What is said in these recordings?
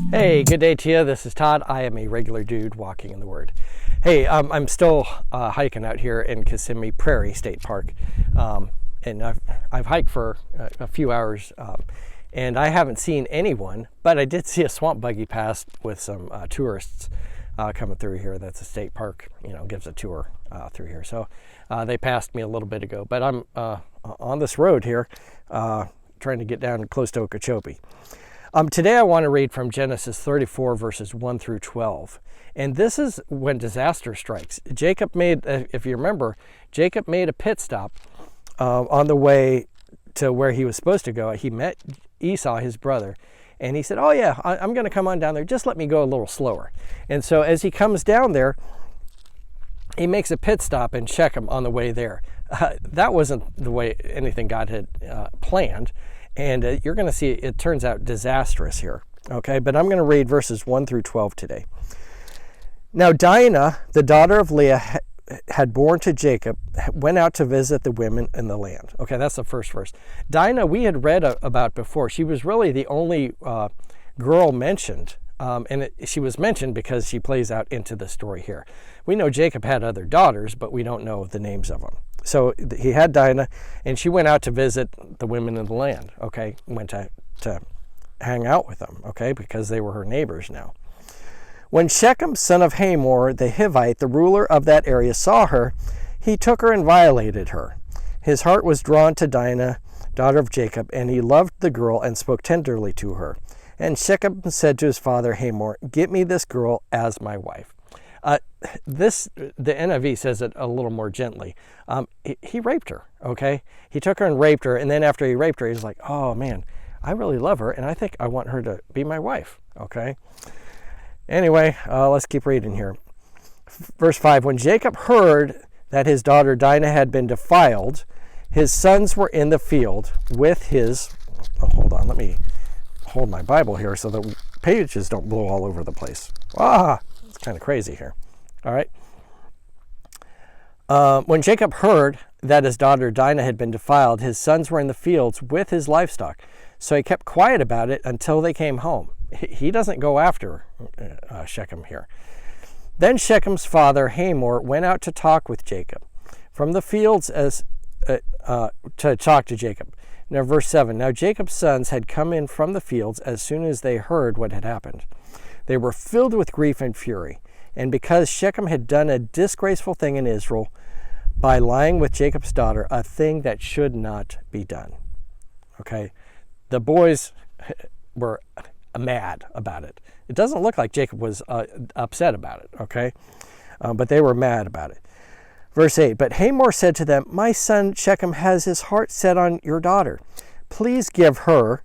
Hey, good day to you. This is Todd. I am a regular dude walking in the Word. Hey, I'm still hiking out here in Kissimmee Prairie State Park, and I've hiked for a few hours, and I haven't seen anyone, but I did see a swamp buggy pass with some tourists coming through here. That's a state park, gives a tour through here. So they passed me a little bit ago, but I'm on this road here, trying to get down close to Okeechobee. Today I want to read from Genesis 34 verses 1 through 12. And this is when disaster strikes. Jacob made, if you remember, Jacob made a pit stop on the way to where he was supposed to go. He met Esau, his brother, and he said, oh yeah, I'm going to come on down there. Just let me go a little slower. And so as he comes down there, he makes a pit stop in Shechem on the way there. That wasn't the way anything God had planned. And you're going to see it turns out disastrous here. Okay, but I'm going to read verses 1 through 12 today. Now Dinah, the daughter of Leah, had born to Jacob, went out to visit the women in the land. Okay, that's the first verse. Dinah, we had read about before. She was really the only girl mentioned. She was mentioned because she plays out into the story here. We know Jacob had other daughters, but we don't know the names of them. So he had Dinah, and she went out to visit the women in the land, okay? Went to hang out with them, okay? Because they were her neighbors now. When Shechem, son of Hamor, the Hivite, the ruler of that area, saw her, he took her and violated her. His heart was drawn to Dinah, daughter of Jacob, and he loved the girl and spoke tenderly to her. And Shechem said to his father Hamor, get me this girl as my wife. The NIV says it a little more gently. He raped her, okay? He took her and raped her, and then after he raped her, he's like, oh man, I really love her, and I think I want her to be my wife, okay? Anyway, let's keep reading here. Verse 5, when Jacob heard that his daughter Dinah had been defiled, his sons were in the field with his... Oh, hold on, let me hold my Bible here so the pages don't blow all over the place. It's kind of crazy here. All right. When Jacob heard that his daughter Dinah had been defiled, his sons were in the fields with his livestock. So he kept quiet about it until they came home. He doesn't go after Shechem here. Then Shechem's father Hamor went out to talk with Jacob from the fields to talk to Jacob. Now, verse 7, now Jacob's sons had come in from the fields as soon as they heard what had happened. They were filled with grief and fury. And because Shechem had done a disgraceful thing in Israel by lying with Jacob's daughter, a thing that should not be done. Okay? The boys were mad about it. It doesn't look like Jacob was upset about it, okay? But they were mad about it. Verse 8, but Hamor said to them, my son Shechem has his heart set on your daughter. Please give her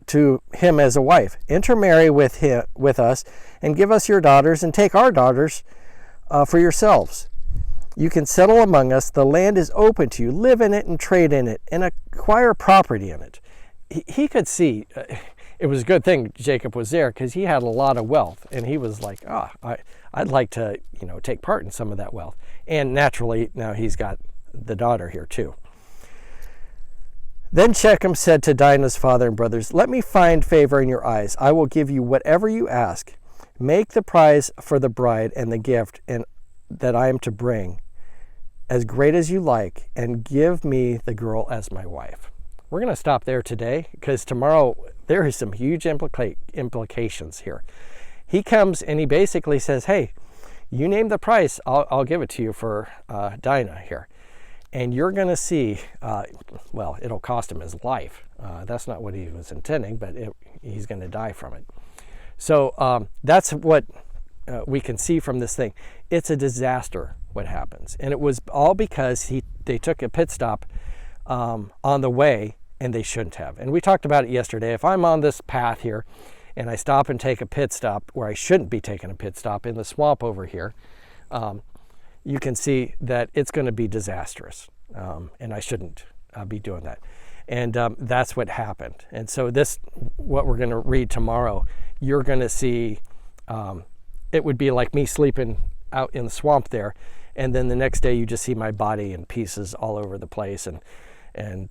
to him as a wife. Intermarry with us and give us your daughters and take our daughters for yourselves. You can settle among us. The land is open to you. Live in it and trade in it and acquire property in it. He could see it was a good thing Jacob was there because he had a lot of wealth, and he was like, I'd like to, take part in some of that wealth. And naturally, now he's got the daughter here too. Then Shechem said to Dinah's father and brothers, let me find favor in your eyes. I will give you whatever you ask. Make the prize for the bride and the gift that I am to bring as great as you like, and give me the girl as my wife. We're going to stop there today because tomorrow there is some huge implications here. He comes and he basically says, hey, you name the price, I'll give it to you for Dinah here. And you're going to see, it'll cost him his life. That's not what he was intending, but he's going to die from it. So that's what we can see from this thing. It's a disaster what happens. And it was all because they took a pit stop on the way, and they shouldn't have. And we talked about it yesterday. If I'm on this path here and I stop and take a pit stop where I shouldn't be taking a pit stop in the swamp over here, you can see that it's going to be disastrous, and I shouldn't be doing that. And that's what happened. And so what we're going to read tomorrow, you're going to see it would be like me sleeping out in the swamp there, and then the next day you just see my body in pieces all over the place, and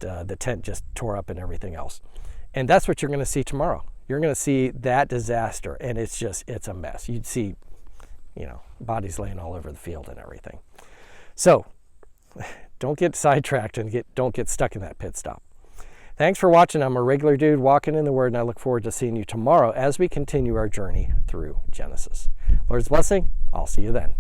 the tent just tore up and everything else. And that's what you're going to see tomorrow. You're going to see that disaster, and it's a mess. You'd see, bodies laying all over the field and everything. So don't get sidetracked and don't get stuck in that pit stop. Thanks for watching. I'm a regular dude walking in the Word, and I look forward to seeing you tomorrow as we continue our journey through Genesis. Lord's blessing. I'll see you then.